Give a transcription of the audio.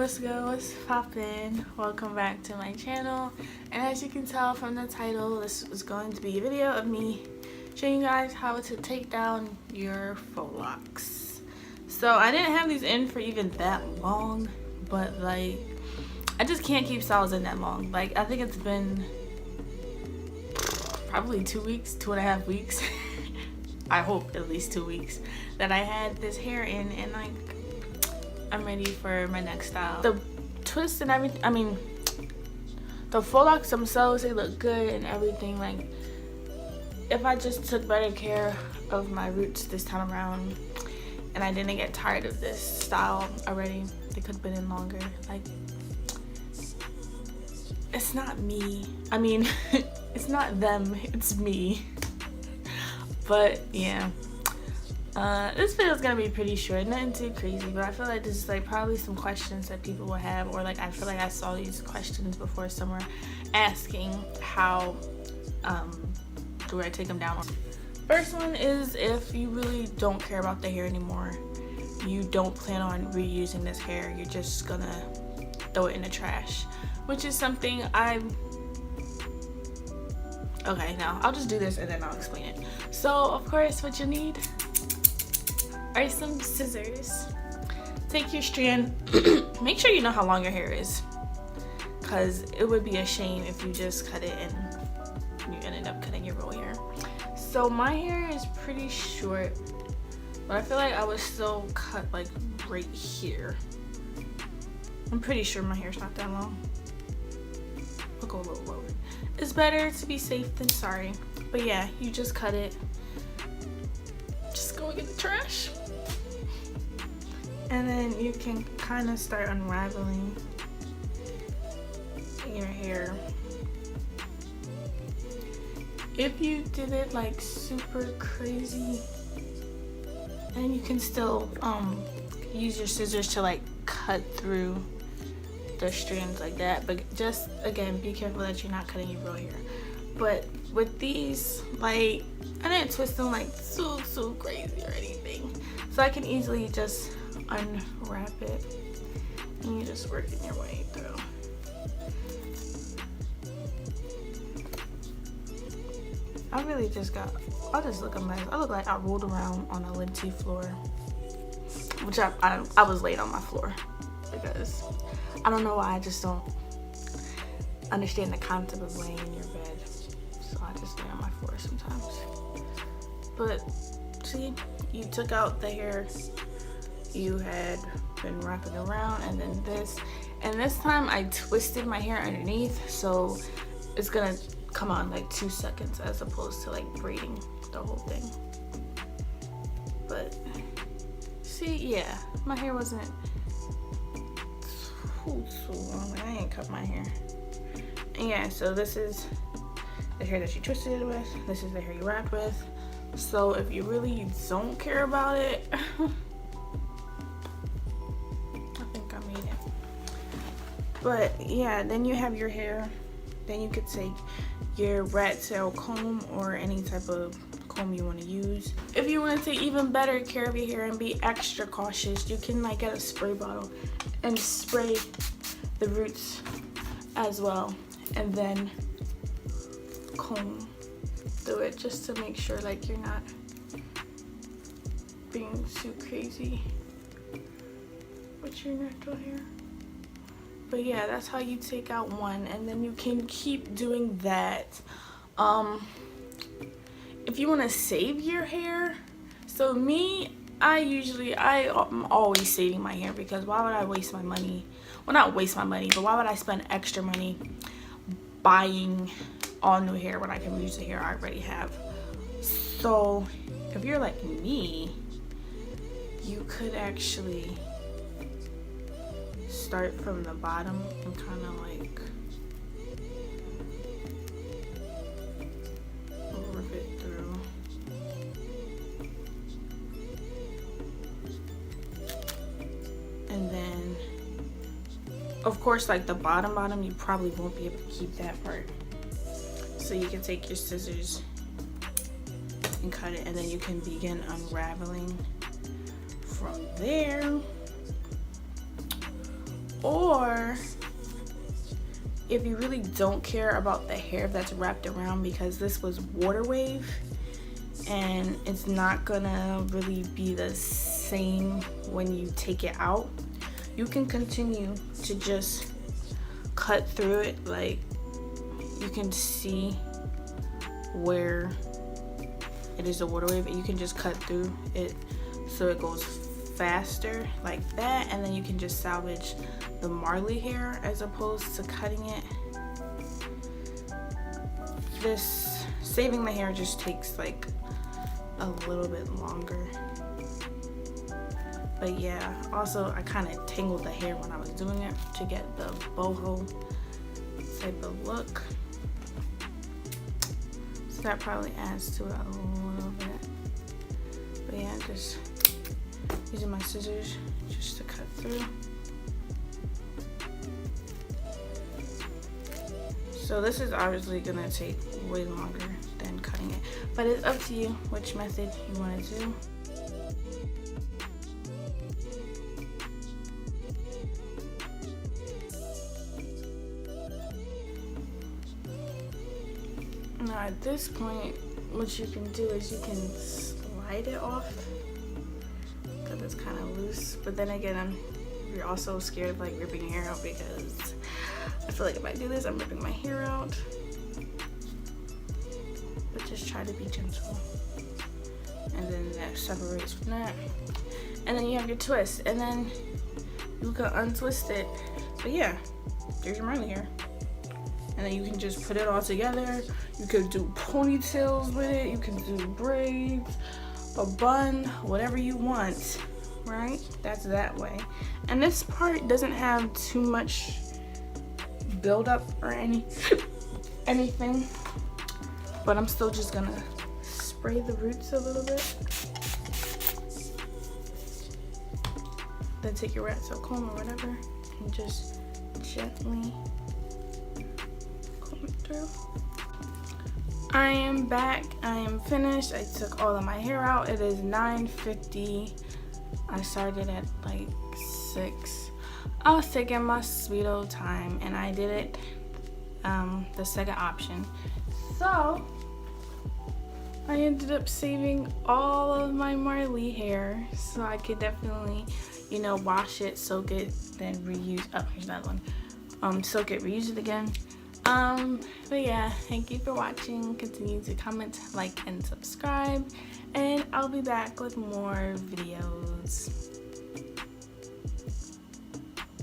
What's good? What's poppin'? Welcome back to my channel. And as you can tell from the title, this is going to be a video of me showing you guys how to take down your faux locks. So I didn't have these in for even that long, but like I just can't keep styles in that long. Like I think it's been probably 2 weeks, 2.5 weeks. I hope at least 2 weeks that I had this hair in, and like I'm ready for my next style. The twist and everything, I mean the faux locks themselves, they look good and everything. Like if I just took better care of my roots this time around and I didn't get tired of this style already, they could have been in longer. Like it's not me, I mean it's not them, it's me. But yeah, this video is gonna be pretty short, nothing too crazy, but I feel like this is like probably some questions that people will have, or like I feel like I saw these questions before somewhere asking how do I take them down. First one is if you really don't care about the hair anymore, you don't plan on reusing this hair, you're just gonna throw it in the trash, which is something okay, now I'll just do this and then I'll explain it. So of course what you need are some scissors. Take your strand, make sure you know how long your hair is, because it would be a shame if you just cut it and you ended up cutting your real hair. So my hair is pretty short, but I feel like I would still cut like right here. I'm pretty sure my hair's not that long. I'll go a little lower. It's better to be safe than sorry. But yeah, you just cut it. Just go get the trash. And then you can kind of start unraveling your hair. If you did it like super crazy, and you can still use your scissors to like cut through the strands like that, but just again be careful that you're not cutting your real hair. But with these, like I didn't twist them like so crazy or anything, so I can easily just unwrap it and you just working your way through. I really just I just look a mess. I look like I rolled around on a linty floor, which I was laid on my floor because I don't know why, I just don't understand the concept of laying in your bed. So I just lay on my floor sometimes. But see, you took out the hair you had been wrapping around, and then this time I twisted my hair underneath, so it's gonna come out in like 2 seconds as opposed to like braiding the whole thing. But see, yeah, my hair wasn't so long. I ain't cut my hair. And yeah, so this is the hair that you twisted it with, this is the hair you wrapped with. So if you really don't care about it, I think I made it. But yeah, then you have your hair. Then you could take your rat tail comb or any type of comb you want to use. If you want to take even better care of your hair and be extra cautious, you can like get a spray bottle and spray the roots as well, and then comb through it just to make sure like you're not being too crazy with your natural hair. But yeah, that's how you take out one, and then you can keep doing that. If you want to save your hair, so me, I'm always saving my hair, because why would I waste my money? Well, not waste my money, but why would I spend extra money buying all new hair when I can use the hair I already have? So if you're like me, you could actually start from the bottom and kind of like rip it through. And then of course like the bottom you probably won't be able to keep that part, so you can take your scissors and cut it, and then you can begin unraveling from there. Or if you really don't care about the hair that's wrapped around, because this was water wave and it's not gonna really be the same when you take it out, you can continue to just cut through it. Like, you can see where it is a water wave, and you can just cut through it so it goes faster like that, and then you can just salvage the Marley hair as opposed to cutting it. This saving the hair just takes like a little bit longer. But yeah, also I kind of tangled the hair when I was doing it to get the boho type of look, so that probably adds to it a little bit. But yeah, just using my scissors just to cut through. So this is obviously gonna take way longer than cutting it, but it's up to you which method you want to do. Now at this point, what you can do is you can slide it off because it's kind of loose. But then again, you're also scared of like ripping your hair out, because I feel like if I do this, I'm ripping my hair out. But just try to be gentle. And then that separates from that. And then you have your twist, and then you can untwist it. But yeah, there's your Marley hair. And then you can just put it all together. You could do ponytails with it. You can do braids, a bun, whatever you want, right? That's that way. And this part doesn't have too much buildup or anything. But I'm still just gonna spray the roots a little bit. Then take your rat tail comb or whatever and just gently comb it through. I am back. I am finished. I took all of my hair out. It is 9:50. I started at like 6. I was taking my sweet old time, and I did it the second option. So I ended up saving all of my Marley hair, so I could definitely, you know, wash it, soak it, then reuse. Oh, here's another one. Soak it, reuse it again. But yeah, thank you for watching. Continue to comment, like, and subscribe, and I'll be back with more videos.